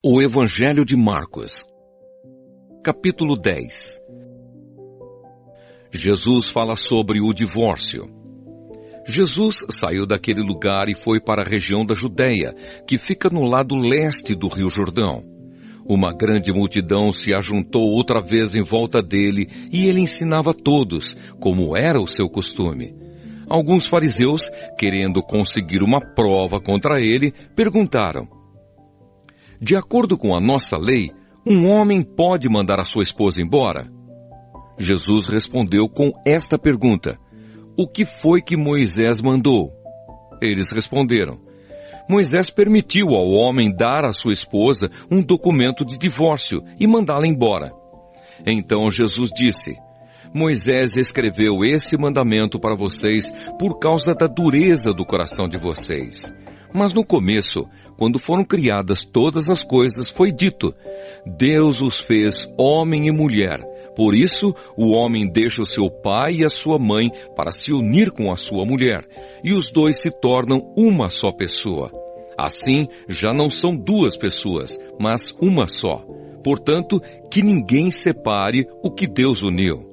O Evangelho de Marcos, capítulo 10. Jesus fala sobre o divórcio. Jesus saiu daquele lugar e foi para a região da Judéia, que fica no lado leste do Rio Jordão. Uma grande multidão se ajuntou outra vez em volta dele e ele ensinava a todos, como era o seu costume. Alguns fariseus, querendo conseguir uma prova contra ele, perguntaram: de acordo com a nossa lei, um homem pode mandar a sua esposa embora? Jesus respondeu com esta pergunta: o que foi que Moisés mandou? Eles responderam: Moisés permitiu ao homem dar à sua esposa um documento de divórcio e mandá-la embora. Então Jesus disse: Moisés escreveu esse mandamento para vocês por causa da dureza do coração de vocês. Mas no começo, quando foram criadas todas as coisas, foi dito: Deus os fez homem e mulher. Por isso, o homem deixa o seu pai e a sua mãe para se unir com a sua mulher, e os dois se tornam uma só pessoa. Assim, já não são duas pessoas, mas uma só. Portanto, que ninguém separe o que Deus uniu.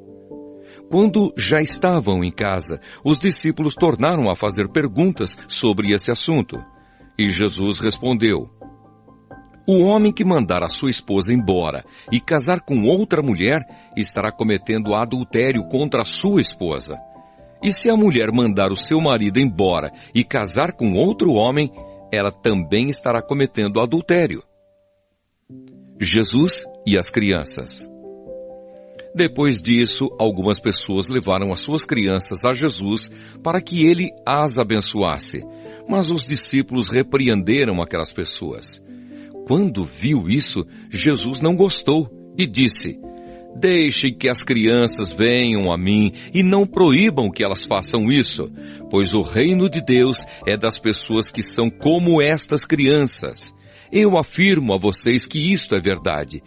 Quando já estavam em casa, os discípulos tornaram a fazer perguntas sobre esse assunto. E Jesus respondeu: o homem que mandar a sua esposa embora e casar com outra mulher estará cometendo adultério contra a sua esposa. E se a mulher mandar o seu marido embora e casar com outro homem, ela também estará cometendo adultério. Jesus e as crianças. Depois disso, algumas pessoas levaram as suas crianças a Jesus para que ele as abençoasse. Mas os discípulos repreenderam aquelas pessoas. Quando viu isso, Jesus não gostou e disse: deixem que as crianças venham a mim e não proíbam que elas façam isso, pois o reino de Deus é das pessoas que são como estas crianças. Eu afirmo a vocês que isto é verdade.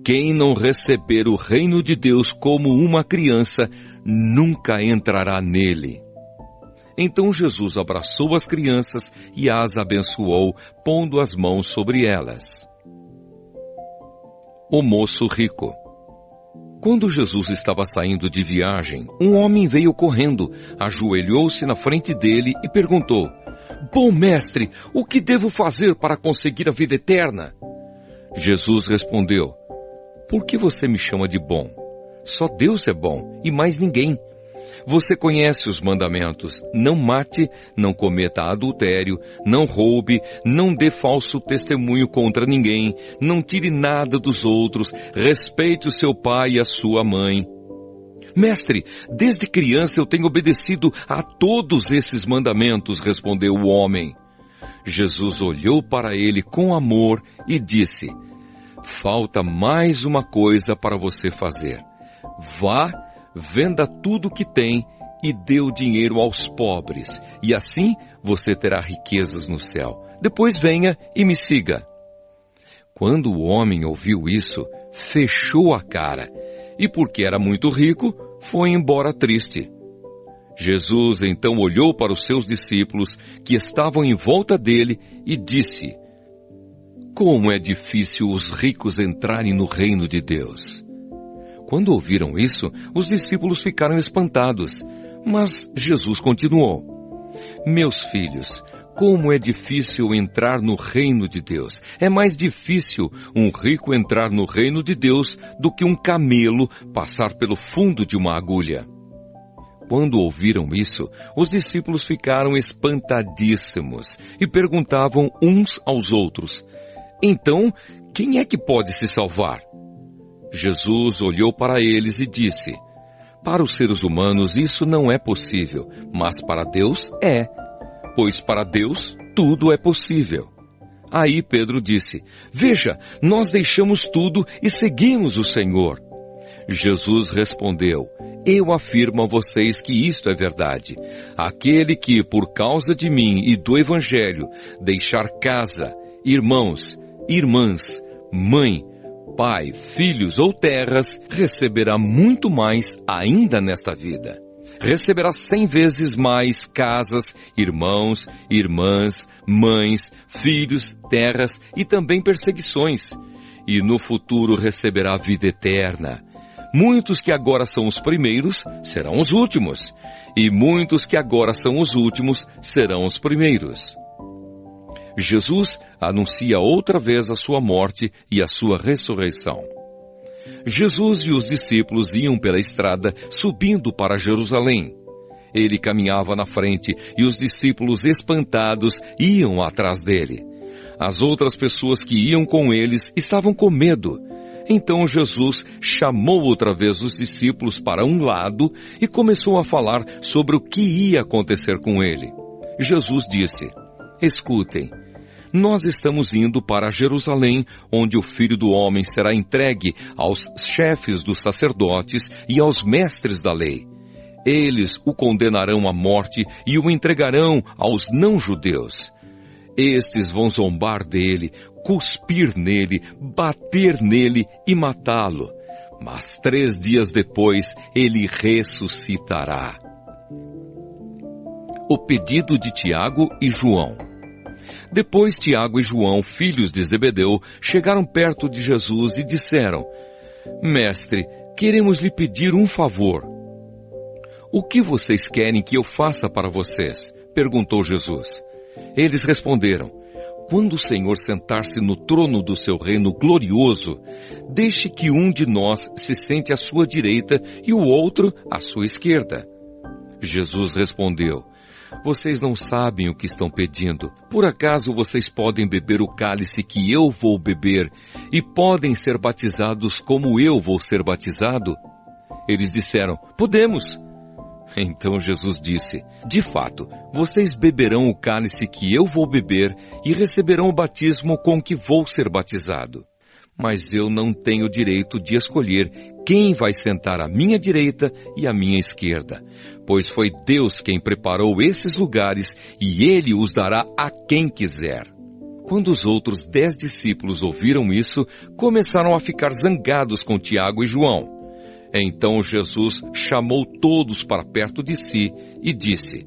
Quem não receber o reino de Deus como uma criança, nunca entrará nele. Então Jesus abraçou as crianças e as abençoou, pondo as mãos sobre elas. O moço rico. Quando Jesus estava saindo de viagem, um homem veio correndo, ajoelhou-se na frente dele e perguntou: bom mestre, o que devo fazer para conseguir a vida eterna? Jesus respondeu: por que você me chama de bom? Só Deus é bom e mais ninguém. Você conhece os mandamentos: não mate, não cometa adultério, não roube, não dê falso testemunho contra ninguém, não tire nada dos outros, respeite o seu pai e a sua mãe. Mestre, desde criança eu tenho obedecido a todos esses mandamentos, respondeu o homem. Jesus olhou para ele com amor e disse: falta mais uma coisa para você fazer. Vá, venda tudo o que tem e dê o dinheiro aos pobres, e assim você terá riquezas no céu. Depois venha e me siga. Quando o homem ouviu isso, fechou a cara, e porque era muito rico, foi embora triste. Jesus então olhou para os seus discípulos, que estavam em volta dele, e disse: como é difícil os ricos entrarem no reino de Deus. Quando ouviram isso, os discípulos ficaram espantados, mas Jesus continuou: meus filhos, como é difícil entrar no reino de Deus. É mais difícil um rico entrar no reino de Deus do que um camelo passar pelo fundo de uma agulha. Quando ouviram isso, os discípulos ficaram espantadíssimos e perguntavam uns aos outros: então, quem é que pode se salvar? Jesus olhou para eles e disse: para os seres humanos isso não é possível, mas para Deus é, pois para Deus tudo é possível. Aí Pedro disse: veja, nós deixamos tudo e seguimos o Senhor. Jesus respondeu: eu afirmo a vocês que isto é verdade. Aquele que, por causa de mim e do Evangelho, deixar casa, irmãos, irmãs, mãe, pai, filhos ou terras, receberá muito mais ainda nesta vida. receberá 100 vezes mais casas, irmãos, irmãs, mães, filhos, terras e também perseguições. E no futuro receberá vida eterna. Muitos que agora são os primeiros serão os últimos, e muitos que agora são os últimos serão os primeiros. Jesus anuncia outra vez a sua morte e a sua ressurreição. Jesus e os discípulos iam pela estrada subindo para Jerusalém. Ele caminhava na frente e os discípulos, espantados, iam atrás dele. As outras pessoas que iam com eles estavam com medo. Então Jesus chamou outra vez os discípulos para um lado e começou a falar sobre o que ia acontecer com ele. Jesus disse: escutem, nós estamos indo para Jerusalém, onde o Filho do Homem será entregue aos chefes dos sacerdotes e aos mestres da lei. Eles o condenarão à morte e o entregarão aos não-judeus. Estes vão zombar dele, cuspir nele, bater nele e matá-lo. Mas 3 dias depois ele ressuscitará. O pedido de Tiago e João. Depois Tiago e João, filhos de Zebedeu, chegaram perto de Jesus e disseram: Mestre, queremos lhe pedir um favor. O que vocês querem que eu faça para vocês? Perguntou Jesus. Eles responderam: quando o Senhor sentar-se no trono do seu reino glorioso, deixe que um de nós se sente à sua direita e o outro à sua esquerda. Jesus respondeu: vocês não sabem o que estão pedindo. Por acaso vocês podem beber o cálice que eu vou beber e podem ser batizados como eu vou ser batizado? Eles disseram: podemos. Então Jesus disse: de fato, vocês beberão o cálice que eu vou beber e receberão o batismo com que vou ser batizado. Mas eu não tenho direito de escolher quem vai sentar à minha direita e à minha esquerda, pois foi Deus quem preparou esses lugares e Ele os dará a quem quiser. Quando os outros 10 discípulos ouviram isso, começaram a ficar zangados com Tiago e João. Então Jesus chamou todos para perto de si e disse: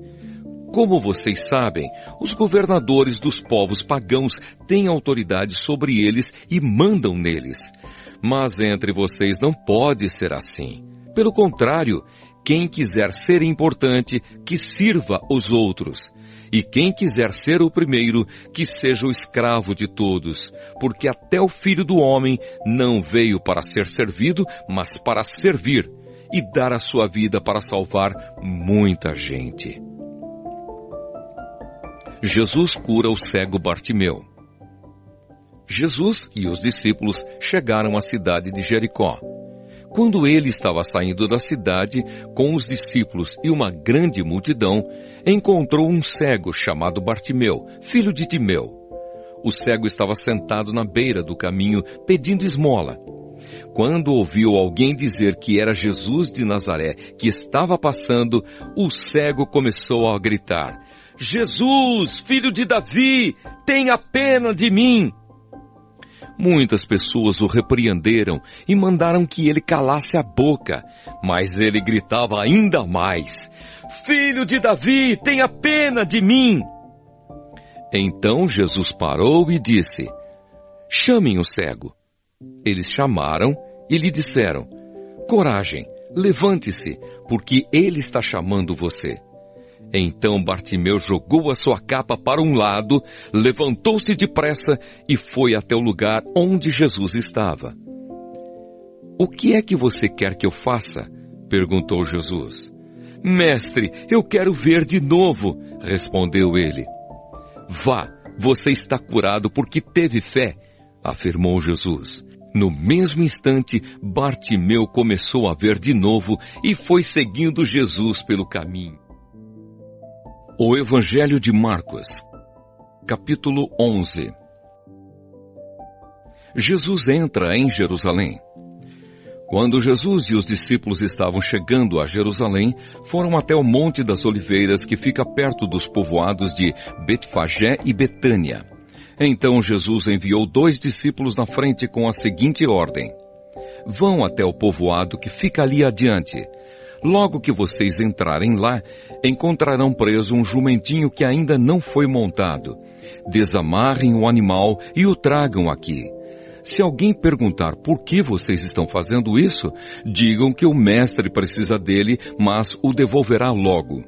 como vocês sabem, os governadores dos povos pagãos têm autoridade sobre eles e mandam neles. Mas entre vocês não pode ser assim. Pelo contrário, quem quiser ser importante, que sirva os outros. E quem quiser ser o primeiro, que seja o escravo de todos. Porque até o Filho do Homem não veio para ser servido, mas para servir e dar a sua vida para salvar muita gente. Jesus cura o cego Bartimeu. Jesus e os discípulos chegaram à cidade de Jericó. Quando ele estava saindo da cidade com os discípulos e uma grande multidão, encontrou um cego chamado Bartimeu, filho de Timeu. O cego estava sentado na beira do caminho pedindo esmola. Quando ouviu alguém dizer que era Jesus de Nazaré que estava passando, o cego começou a gritar: Jesus, filho de Davi, tenha pena de mim! Muitas pessoas o repreenderam e mandaram que ele calasse a boca, mas ele gritava ainda mais: Filho de Davi, tenha pena de mim! Então Jesus parou e disse: chamem o cego. Eles chamaram e lhe disseram: coragem, levante-se, porque ele está chamando você. Então Bartimeu jogou a sua capa para um lado, levantou-se depressa e foi até o lugar onde Jesus estava. O que é que você quer que eu faça? Perguntou Jesus. Mestre, eu quero ver de novo, respondeu ele. Vá, você está curado porque teve fé, afirmou Jesus. No mesmo instante, Bartimeu começou a ver de novo e foi seguindo Jesus pelo caminho. O Evangelho de Marcos, capítulo 11. Jesus entra em Jerusalém. Quando Jesus e os discípulos estavam chegando a Jerusalém, foram até o Monte das Oliveiras, que fica perto dos povoados de Betfagé e Betânia. Então Jesus enviou 2 discípulos na frente com a seguinte ordem: vão até o povoado que fica ali adiante. Logo que vocês entrarem lá, encontrarão preso um jumentinho que ainda não foi montado. Desamarrem o animal e o tragam aqui. Se alguém perguntar por que vocês estão fazendo isso, digam que o mestre precisa dele, mas o devolverá logo.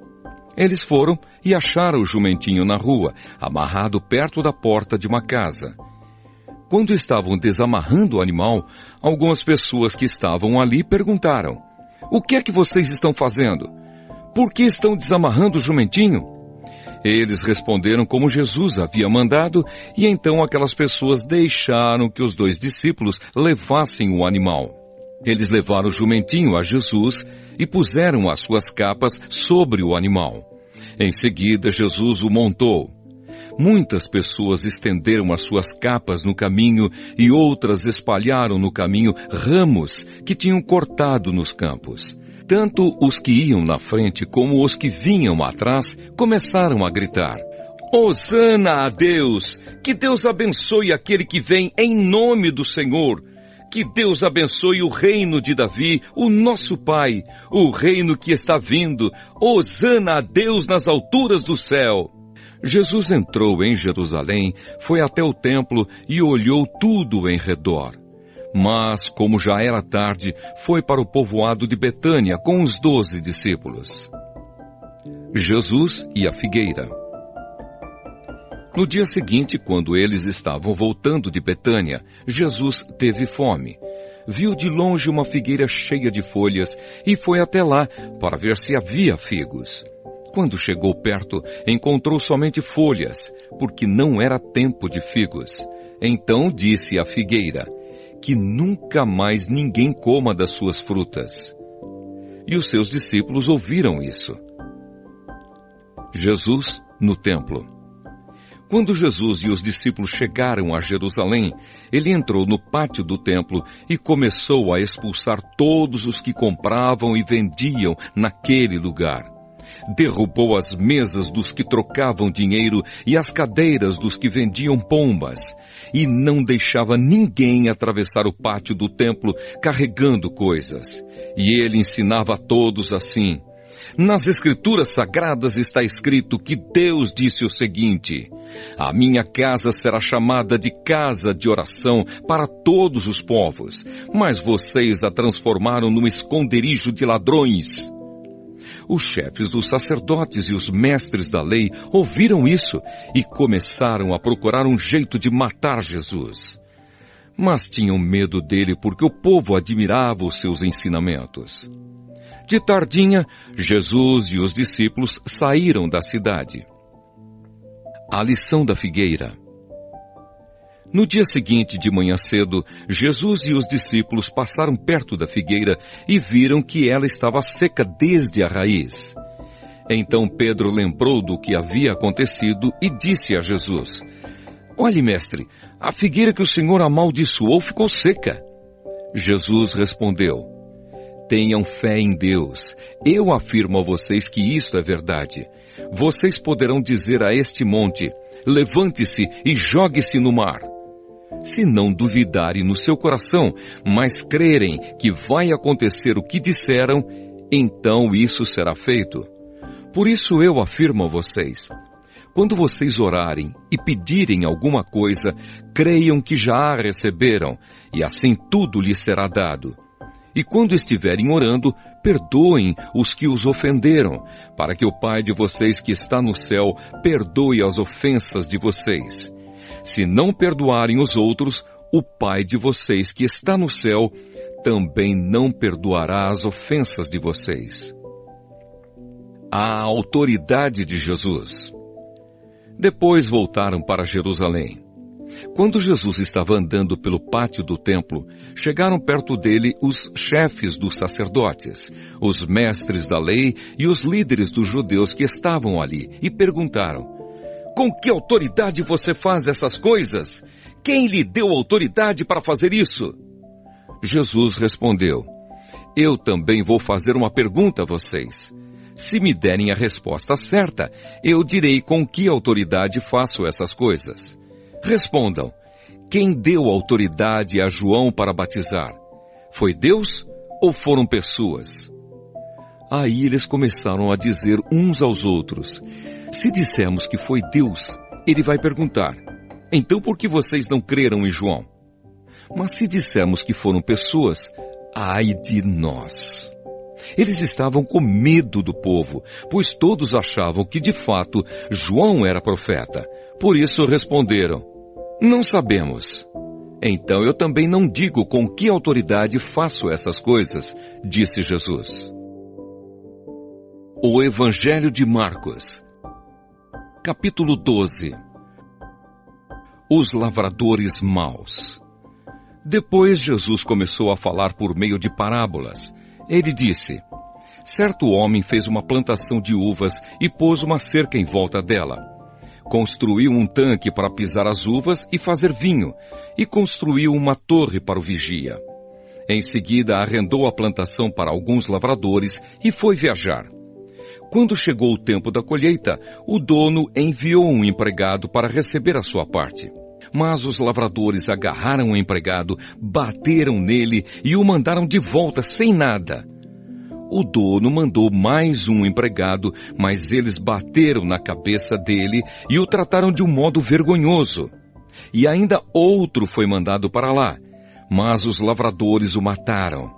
Eles foram e acharam o jumentinho na rua, amarrado perto da porta de uma casa. Quando estavam desamarrando o animal, algumas pessoas que estavam ali perguntaram: "O que é que vocês estão fazendo? Por que estão desamarrando o jumentinho?" Eles responderam como Jesus havia mandado, e então aquelas pessoas deixaram que os 2 discípulos levassem o animal. Eles levaram o jumentinho a Jesus e puseram as suas capas sobre o animal. Em seguida, Jesus o montou. Muitas pessoas estenderam as suas capas no caminho e outras espalharam no caminho ramos que tinham cortado nos campos. Tanto os que iam na frente como os que vinham atrás começaram a gritar: "Hosana a Deus! Que Deus abençoe aquele que vem em nome do Senhor! Que Deus abençoe o reino de Davi, o nosso pai, o reino que está vindo! Hosana a Deus nas alturas do céu!" Jesus entrou em Jerusalém, foi até o templo e olhou tudo em redor. Mas, como já era tarde, foi para o povoado de Betânia com os 12 discípulos. Jesus e a figueira. No dia seguinte, quando eles estavam voltando de Betânia, Jesus teve fome. Viu de longe uma figueira cheia de folhas e foi até lá para ver se havia figos. Quando chegou perto, encontrou somente folhas, porque não era tempo de figos. Então disse à figueira: "Que nunca mais ninguém coma das suas frutas." E os seus discípulos ouviram isso. Jesus no templo. Quando Jesus e os discípulos chegaram a Jerusalém, ele entrou no pátio do templo e começou a expulsar todos os que compravam e vendiam naquele lugar. Derrubou as mesas dos que trocavam dinheiro e as cadeiras dos que vendiam pombas, e não deixava ninguém atravessar o pátio do templo carregando coisas. E ele ensinava a todos assim: "Nas Escrituras Sagradas está escrito que Deus disse o seguinte: a minha casa será chamada de casa de oração para todos os povos, mas vocês a transformaram num esconderijo de ladrões." Os chefes dos sacerdotes e os mestres da lei ouviram isso e começaram a procurar um jeito de matar Jesus. Mas tinham medo dele porque o povo admirava os seus ensinamentos. De tardinha, Jesus e os discípulos saíram da cidade. A lição da figueira. No dia seguinte, de manhã cedo, Jesus e os discípulos passaram perto da figueira e viram que ela estava seca desde a raiz. Então Pedro lembrou do que havia acontecido e disse a Jesus: "Olhe, mestre, a figueira que o Senhor amaldiçoou ficou seca." Jesus respondeu: "Tenham fé em Deus. Eu afirmo a vocês que isto é verdade. Vocês poderão dizer a este monte: levante-se e jogue-se no mar. Se não duvidarem no seu coração, mas crerem que vai acontecer o que disseram, então isso será feito. Por isso eu afirmo a vocês: quando vocês orarem e pedirem alguma coisa, creiam que já a receberam, e assim tudo lhes será dado. E quando estiverem orando, perdoem os que os ofenderam, para que o Pai de vocês que está no céu perdoe as ofensas de vocês. Se não perdoarem os outros, o Pai de vocês que está no céu também não perdoará as ofensas de vocês." A autoridade de Jesus. Depois voltaram para Jerusalém. Quando Jesus estava andando pelo pátio do templo, chegaram perto dele os chefes dos sacerdotes, os mestres da lei e os líderes dos judeus que estavam ali e perguntaram: "Com que autoridade você faz essas coisas? Quem lhe deu autoridade para fazer isso?" Jesus respondeu: "Eu também vou fazer uma pergunta a vocês. Se me derem a resposta certa, eu direi com que autoridade faço essas coisas. Respondam: quem deu autoridade a João para batizar? Foi Deus ou foram pessoas?" Aí eles começaram a dizer uns aos outros: se dissermos que foi Deus, ele vai perguntar: então por que vocês não creram em João? Mas se dissermos que foram pessoas, ai de nós! Eles estavam com medo do povo, pois todos achavam que de fato João era profeta. Por isso responderam: não sabemos. Então eu também não digo com que autoridade faço essas coisas, disse Jesus. O Evangelho de Marcos, capítulo 12. Os lavradores maus. Depois Jesus começou a falar por meio de parábolas. Ele disse: certo homem fez uma plantação de uvas e pôs uma cerca em volta dela. Construiu um tanque para pisar as uvas e fazer vinho, e construiu uma torre para o vigia. Em seguida arrendou a plantação para alguns lavradores e foi viajar. Quando chegou o tempo da colheita, o dono enviou um empregado para receber a sua parte. Mas os lavradores agarraram o empregado, bateram nele e o mandaram de volta sem nada. O dono mandou mais um empregado, mas eles bateram na cabeça dele e o trataram de um modo vergonhoso. E ainda outro foi mandado para lá, mas os lavradores o mataram.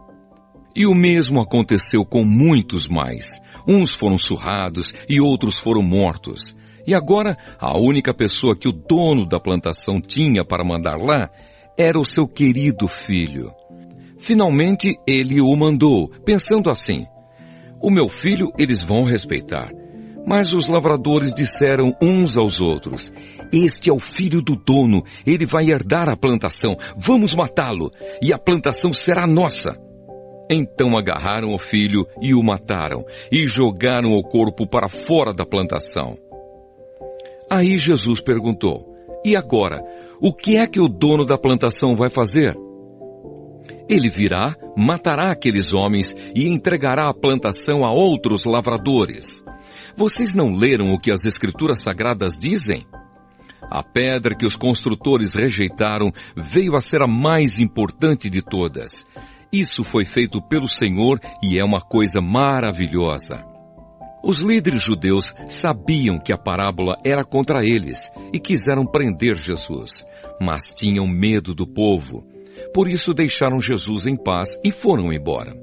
E o mesmo aconteceu com muitos mais. Uns foram surrados e outros foram mortos. E agora, a única pessoa que o dono da plantação tinha para mandar lá era o seu querido filho. Finalmente, ele o mandou, pensando assim: o meu filho eles vão respeitar. Mas os lavradores disseram uns aos outros: este é o filho do dono, ele vai herdar a plantação, vamos matá-lo, e a plantação será nossa. Então agarraram o filho e o mataram, e jogaram o corpo para fora da plantação. Aí Jesus perguntou: e agora, o que é que o dono da plantação vai fazer? Ele virá, matará aqueles homens e entregará a plantação a outros lavradores. Vocês não leram o que as Escrituras Sagradas dizem? A pedra que os construtores rejeitaram veio a ser a mais importante de todas. Isso foi feito pelo Senhor e é uma coisa maravilhosa. Os líderes judeus sabiam que a parábola era contra eles e quiseram prender Jesus, mas tinham medo do povo. Por isso deixaram Jesus em paz e foram embora.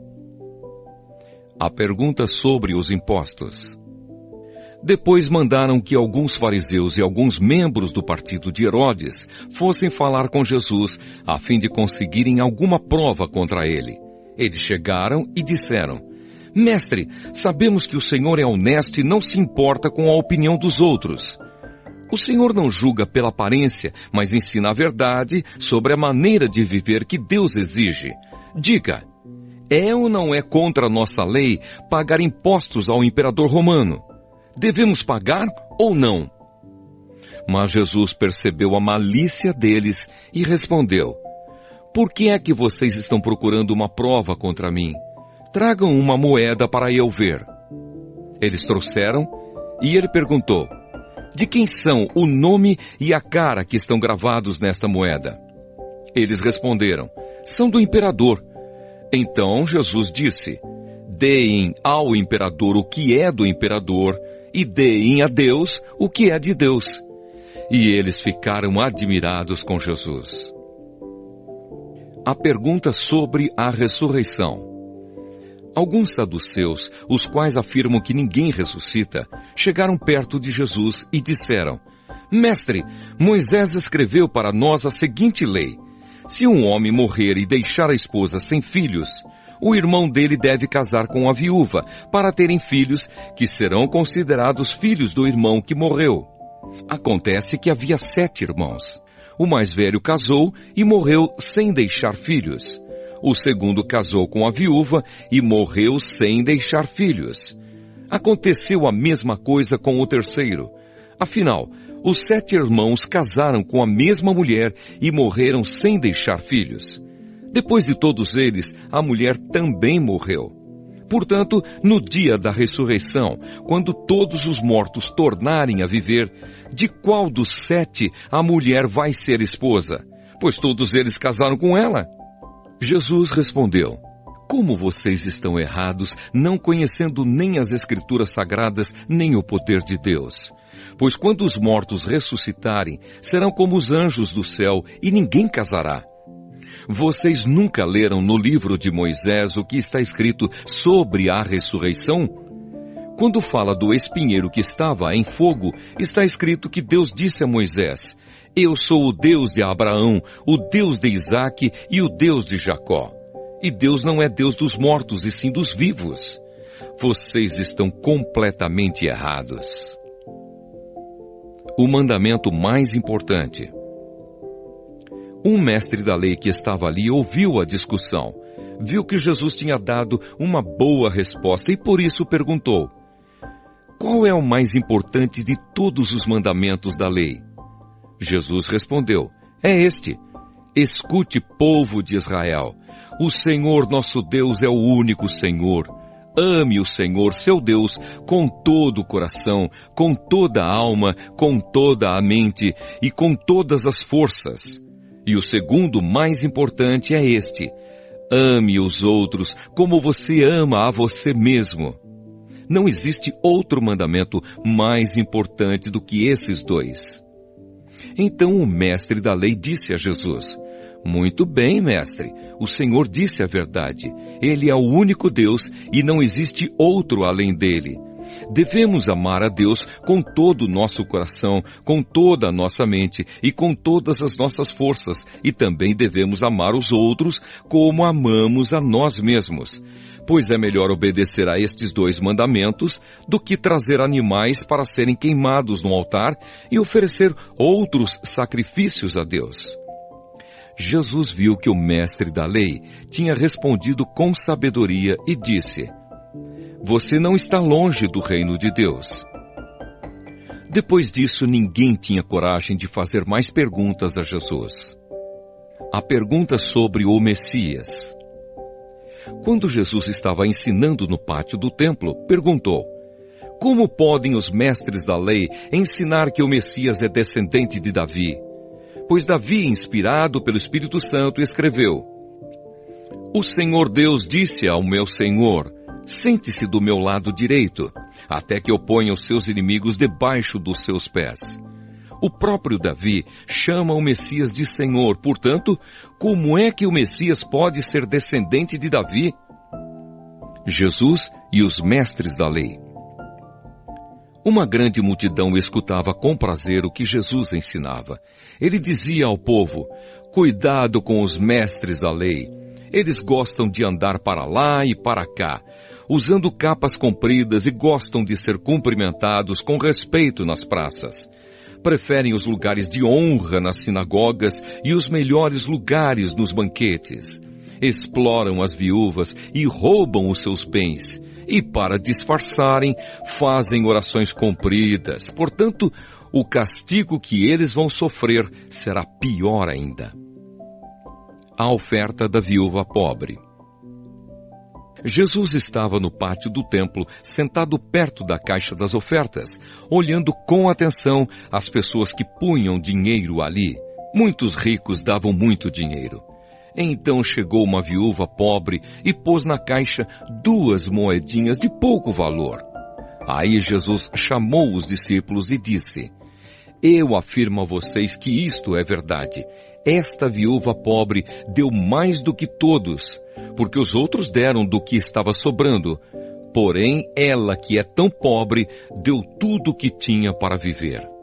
A pergunta sobre os impostos. Depois mandaram que alguns fariseus e alguns membros do partido de Herodes fossem falar com Jesus, a fim de conseguirem alguma prova contra ele. Eles chegaram e disseram: Mestre, sabemos que o Senhor é honesto e não se importa com a opinião dos outros. O Senhor não julga pela aparência, mas ensina a verdade sobre a maneira de viver que Deus exige. Diga, é ou não é contra a nossa lei pagar impostos ao imperador romano? Devemos pagar ou não? Mas Jesus percebeu a malícia deles e respondeu: Por que é que vocês estão procurando uma prova contra mim? Tragam uma moeda para eu ver. Eles trouxeram e ele perguntou: De quem são o nome e a cara que estão gravados nesta moeda? Eles responderam: São do imperador. Então Jesus disse: Deem ao imperador o que é do imperador e deem a Deus o que é de Deus. E eles ficaram admirados com Jesus. A pergunta sobre a ressurreição. Alguns saduceus, os quais afirmam que ninguém ressuscita, chegaram perto de Jesus e disseram: Mestre, Moisés escreveu para nós a seguinte lei: se um homem morrer e deixar a esposa sem filhos, o irmão dele deve casar com a viúva, para terem filhos que serão considerados filhos do irmão que morreu. Acontece que havia 7 irmãos. O mais velho casou e morreu sem deixar filhos. O segundo casou com a viúva e morreu sem deixar filhos. Aconteceu a mesma coisa com o terceiro. Afinal, os 7 irmãos casaram com a mesma mulher e morreram sem deixar filhos. Depois de todos eles, a mulher também morreu. Portanto, no dia da ressurreição, quando todos os mortos tornarem a viver, de qual dos 7 a mulher vai ser esposa? Pois todos eles casaram com ela. Jesus respondeu: Como vocês estão errados, não conhecendo nem as Escrituras Sagradas, nem o poder de Deus. Pois quando os mortos ressuscitarem, serão como os anjos do céu, e ninguém casará. Vocês nunca leram no livro de Moisés o que está escrito sobre a ressurreição? Quando fala do espinheiro que estava em fogo, está escrito que Deus disse a Moisés: Eu sou o Deus de Abraão, o Deus de Isaque e o Deus de Jacó. E Deus não é Deus dos mortos, e sim dos vivos. Vocês estão completamente errados. O mandamento mais importante. Um mestre da lei que estava ali ouviu a discussão. Viu que Jesus tinha dado uma boa resposta e por isso perguntou: Qual é o mais importante de todos os mandamentos da lei? Jesus respondeu: É este: Escute, povo de Israel. O Senhor nosso Deus é o único Senhor. Ame o Senhor, seu Deus, com todo o coração, com toda a alma, com toda a mente e com todas as forças. E o segundo mais importante é este: ame os outros como você ama a você mesmo. Não existe outro mandamento mais importante do que esses dois. Então o mestre da lei disse a Jesus: Muito bem, mestre, o Senhor disse a verdade. Ele é o único Deus e não existe outro além dele. Devemos amar a Deus com todo o nosso coração, com toda a nossa mente e com todas as nossas forças, e também devemos amar os outros como amamos a nós mesmos. Pois é melhor obedecer a estes dois mandamentos do que trazer animais para serem queimados no altar e oferecer outros sacrifícios a Deus. Jesus viu que o mestre da lei tinha respondido com sabedoria e disse: Você não está longe do reino de Deus. Depois disso, ninguém tinha coragem de fazer mais perguntas a Jesus. A pergunta sobre o Messias. Quando Jesus estava ensinando no pátio do templo, perguntou: Como podem os mestres da lei ensinar que o Messias é descendente de Davi? Pois Davi, inspirado pelo Espírito Santo, escreveu: O Senhor Deus disse ao meu Senhor: Sente-se do meu lado direito, até que eu ponha os seus inimigos debaixo dos seus pés. O próprio Davi chama o Messias de Senhor. Portanto, como é que o Messias pode ser descendente de Davi? Jesus e os mestres da lei. Uma grande multidão escutava com prazer o que Jesus ensinava. Ele dizia ao povo: Cuidado com os mestres da lei. Eles gostam de andar para lá e para cá, usando capas compridas, e gostam de ser cumprimentados com respeito nas praças. Preferem os lugares de honra nas sinagogas e os melhores lugares nos banquetes. Exploram as viúvas e roubam os seus bens. E para disfarçarem, fazem orações compridas. Portanto, o castigo que eles vão sofrer será pior ainda. A oferta da viúva pobre. Jesus estava no pátio do templo, sentado perto da caixa das ofertas, olhando com atenção as pessoas que punham dinheiro ali. Muitos ricos davam muito dinheiro. Então chegou uma viúva pobre e pôs na caixa 2 moedinhas de pouco valor. Aí Jesus chamou os discípulos e disse: Eu afirmo a vocês que isto é verdade. Esta viúva pobre deu mais do que todos, porque os outros deram do que estava sobrando. Porém, ela, que é tão pobre, deu tudo o que tinha para viver.